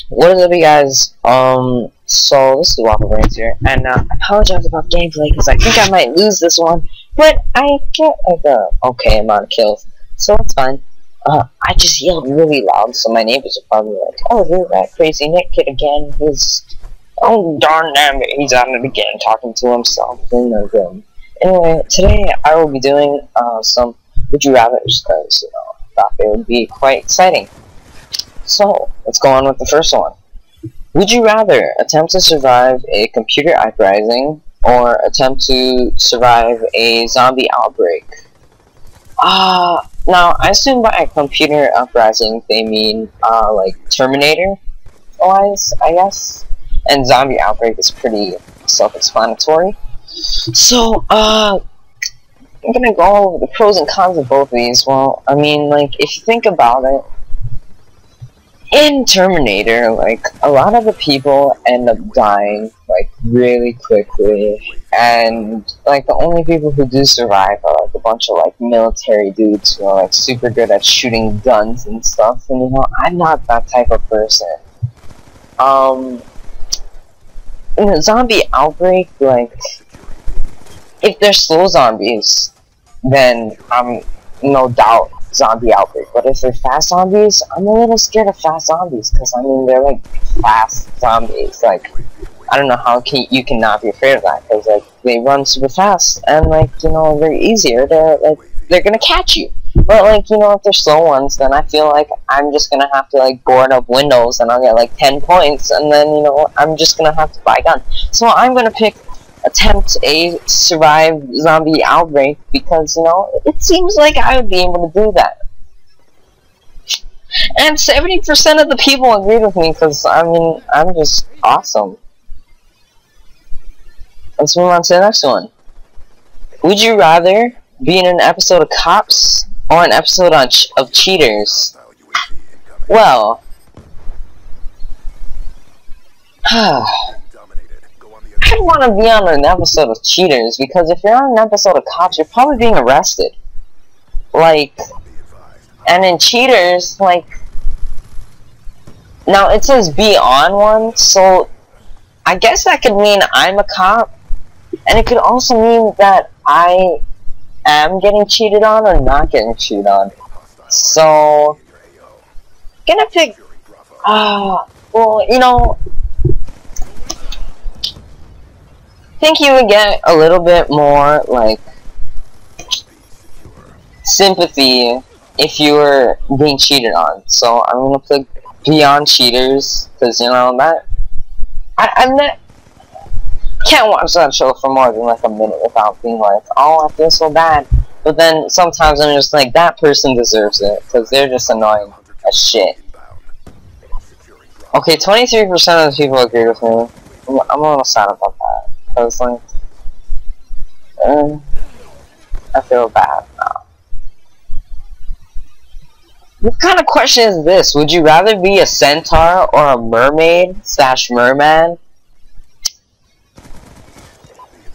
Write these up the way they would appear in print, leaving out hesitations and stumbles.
What is up, you guys? So this is Waffle Brains here, and I apologize about gameplay because I think I might lose this one, but I get like a okay amount of kills, so it's fine. I just yelled really loud, so my neighbors are probably like, "Oh, here's that crazy Nick kid again. Oh darn damn it, he's at it again, talking to himself in the room." Anyway, today I will be doing some Would You Rather's because I thought they would be quite exciting. So, let's go on with the first one. Would you rather attempt to survive a computer uprising or attempt to survive a zombie outbreak? Now, I assume by a computer uprising they mean, like Terminator-wise, I guess. And zombie outbreak is pretty self-explanatory. So, I'm gonna go over the pros and cons of both of these. Well, I mean, like, if you think about it, in Terminator, like, a lot of the people end up dying, like, really quickly, and, like, the only people who do survive are, like, a bunch of, like, military dudes who are, like, super good at shooting guns and stuff, and, I'm not that type of person. In a zombie outbreak, like, if they're slow zombies, then I'm no doubt zombie outbreak, but if they're fast zombies, I'm a little scared of fast zombies, because I mean they're like fast zombies. Like, I don't know how you can not be afraid of that, because like they run super fast and like they're easier. They're gonna catch you. But like if they're slow ones, then I feel like I'm just gonna have to like board up windows and I'll get like 10 points, and then I'm just gonna have to buy a gun. So I'm gonna pick attempt a survive zombie outbreak because it seems like I would be able to do that, and 70% of the people agreed with me because I mean I'm just awesome. Let's move on to the next one. Would you rather be in an episode of Cops or an episode of Cheaters? Well, I'd want to be on an episode of Cheaters, because if you're on an episode of Cops, you're probably being arrested. Like, and in Cheaters, like, now it says be on one, so I guess that could mean I'm a cop, and it could also mean that I am getting cheated on or not getting cheated on. So, gonna pick, well, I think you would get a little bit more, like, sympathy if you were being cheated on. So I'm gonna click Beyond Cheaters, because, that... I'm not... Can't watch that show for more than, like, a minute without being like, oh, I feel so bad. But then, sometimes I'm just like, that person deserves it, because they're just annoying as shit. Okay, 23% of the people agree with me. I'm a little sad about that. I was like, I feel bad now. What kind of question is this? Would you rather be a centaur or a mermaid / merman?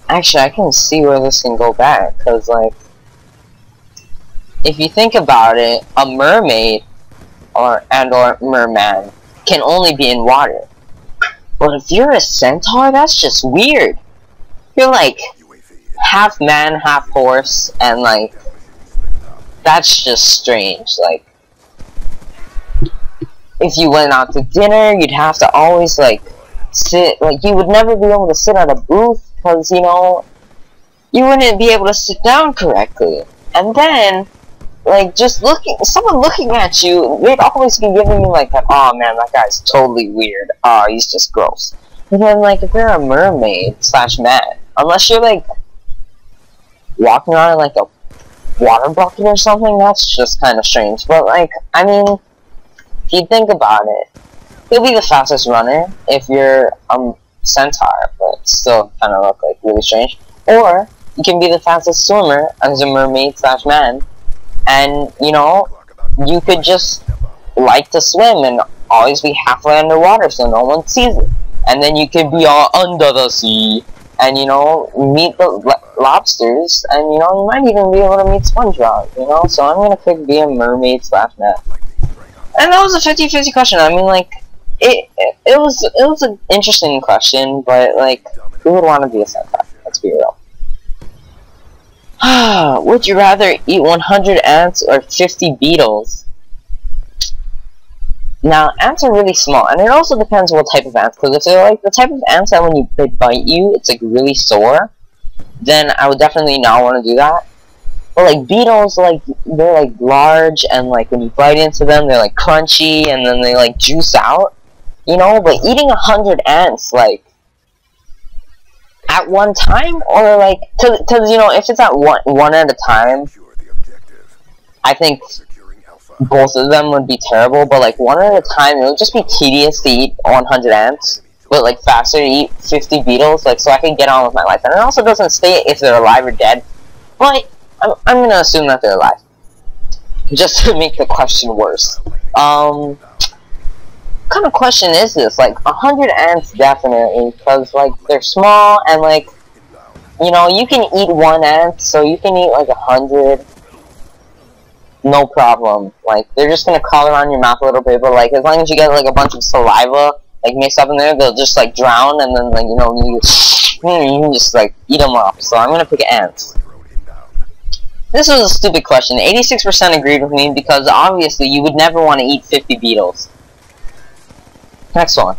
Actually, I can see where this can go back, because, like, if you think about it, a mermaid or merman can only be in water. But if you're a centaur, that's just weird. You're like half man, half horse, and like that's just strange. Like, if you went out to dinner, you'd have to always like sit, like you would never be able to sit at a booth because you wouldn't be able to sit down correctly. And then like just someone looking at you, they'd always be giving you like that, oh man, that guy's totally weird, oh, he's just gross. And then like if you're a mermaid / man, unless you're like walking around in like a water bucket or something, that's just kind of strange. But like, I mean, if you think about it, you'll be the fastest runner if you're centaur, but still kind of look like really strange. Or you can be the fastest swimmer as a mermaid / man. And, you could just like to swim and always be halfway underwater so no one sees it. And then you could be all under the sea and, meet the lobsters. And, you might even be able to meet SpongeBob, So I'm going to pick be a mermaid / man. And that was a 50-50 question. I mean, like, it was an interesting question, but like, who would want to be a senpai? Let's be real. Would you rather eat 100 ants or 50 beetles? Now, ants are really small, and it also depends what type of ants. Because if they're like the type of ants that when they bite you, it's like really sore, then I would definitely not want to do that. But like beetles, like they're like large, and like when you bite into them, they're like crunchy, and then they like juice out, you know. But eating 100 ants, like at one time, or like, cause you know, if it's at one at a time, I think both of them would be terrible. But like one at a time, it would just be tedious to eat 100 ants, but like faster to eat 50 beetles, like so I can get on with my life. And it also doesn't state if they're alive or dead, but I'm gonna assume that they're alive, just to make the question worse. What kind of question is this? Like 100 ants, definitely, because like they're small, and like, you know, you can eat one ant, so you can eat like 100, no problem. Like they're just gonna crawl around your mouth a little bit, but like as long as you get like a bunch of saliva like mixed up in there, they'll just like drown, and then like, you know, you can just like eat them up. So I'm gonna pick ants. This was a stupid question. 86% agreed with me because obviously you would never want to eat 50 beetles. Next one.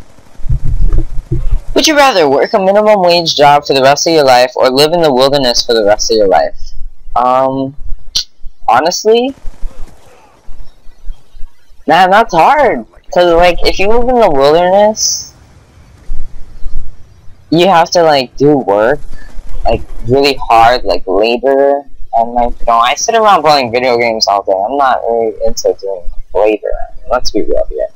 Would you rather work a minimum wage job for the rest of your life or live in the wilderness for the rest of your life? Honestly, nah, that's hard. Cause like if you live in the wilderness, you have to like do work, like really hard, like labor. And like, you know, I sit around playing video games all day. I'm not really into doing labor. Let's be real here.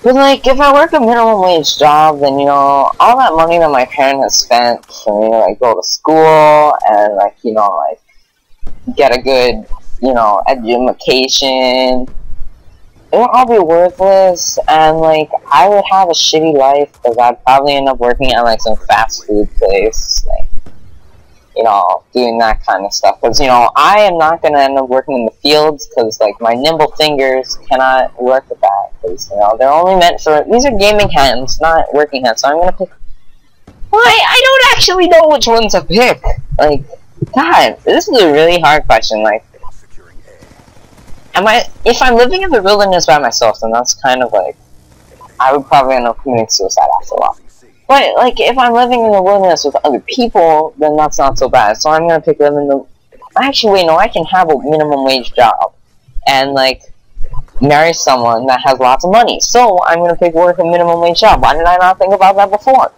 But like, if I work a minimum wage job, then, you know, all that money that my parent has spent for me to like go to school and like, you know, like get a good, you know, education, it would all be worthless. And like, I would have a shitty life because I'd probably end up working at like some fast food place, like, you know, doing that kind of stuff. Because, you know, I am not going to end up working in the fields because, like, my nimble fingers cannot work with that. Because, you know, they're only meant for, these are gaming hands, not working hands. So I'm going to pick, well, I don't actually know which one to pick. Like, God, this is a really hard question. Like, if I'm living in the wilderness by myself, then that's kind of like, I would probably end up committing suicide after a while. But, like, if I'm living in the wilderness with other people, then that's not so bad. So I'm gonna pick living in the... Actually, wait, no, I can have a minimum wage job. And, like, marry someone that has lots of money. So I'm gonna pick work a minimum wage job. Why did I not think about that before?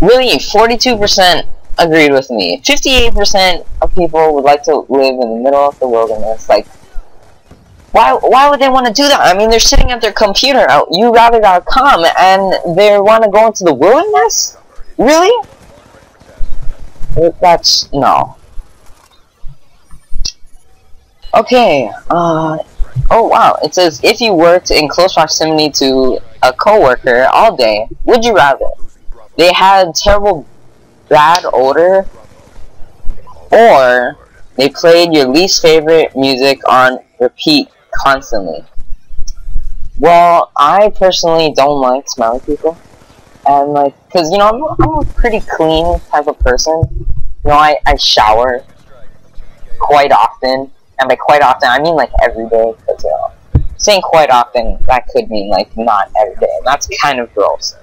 Really, 42% agreed with me. 58% of people would like to live in the middle of the wilderness. Like, why would they want to do that? I mean, they're sitting at their computer at YouRather.com and they want to go into the wilderness? Really? That's... no. Okay, oh wow, it says, if you worked in close proximity to a coworker all day, would you rather they had terrible bad odor, or they played your least favorite music on repeat constantly? Well, I personally don't like smelly people, and like, cause you know, I'm a pretty clean type of person. You know, I shower quite often, and by quite often I mean like every day. Cause you know, saying quite often, that could mean like not every day, and that's kind of gross.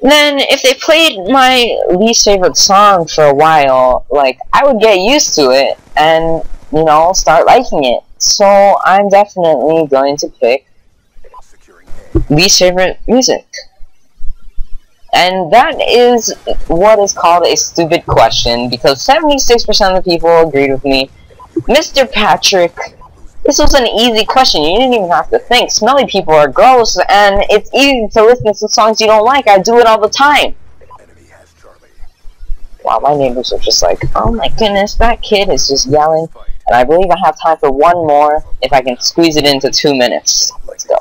Then if they played my least favorite song for a while, like, I would get used to it and, you know, start liking it. So I'm definitely going to pick least favorite music. And that is what is called a stupid question, because 76% of the people agreed with me. Mr. Patrick, this was an easy question. You didn't even have to think. Smelly people are gross, and it's easy to listen to songs you don't like. I do it all the time. Wow, my neighbors are just like, oh my goodness, that kid is just yelling. And I believe I have time for one more, if I can squeeze it into 2 minutes. Let's go.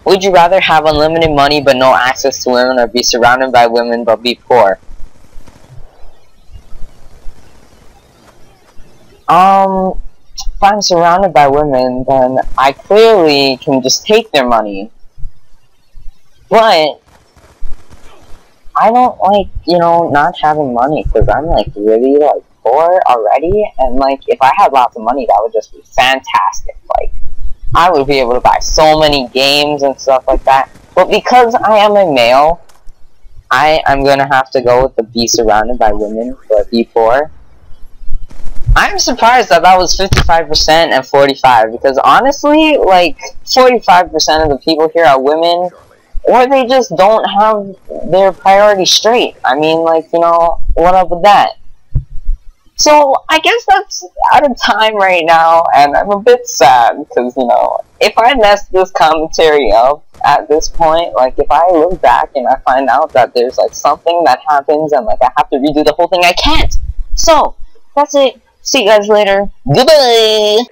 Would you rather have unlimited money but no access to women, or be surrounded by women but be poor? if I'm surrounded by women, then I clearly can just take their money. But I don't like, you know, not having money, because I'm like really like poor already, and like if I had lots of money, that would just be fantastic. Like I would be able to buy so many games and stuff like that. But because I am a male, I'm gonna have to go with the be surrounded by women or be poor. I'm surprised that that was 55% and 45%, because honestly, like 45% of the people here are women, or they just don't have their priorities straight. I mean, like, you know, what up with that? So, I guess that's out of time right now, and I'm a bit sad, because, you know, if I messed this commentary up at this point, like, if I look back and I find out that there's, like, something that happens and, like, I have to redo the whole thing, I can't! So, that's it. See you guys later. Goodbye!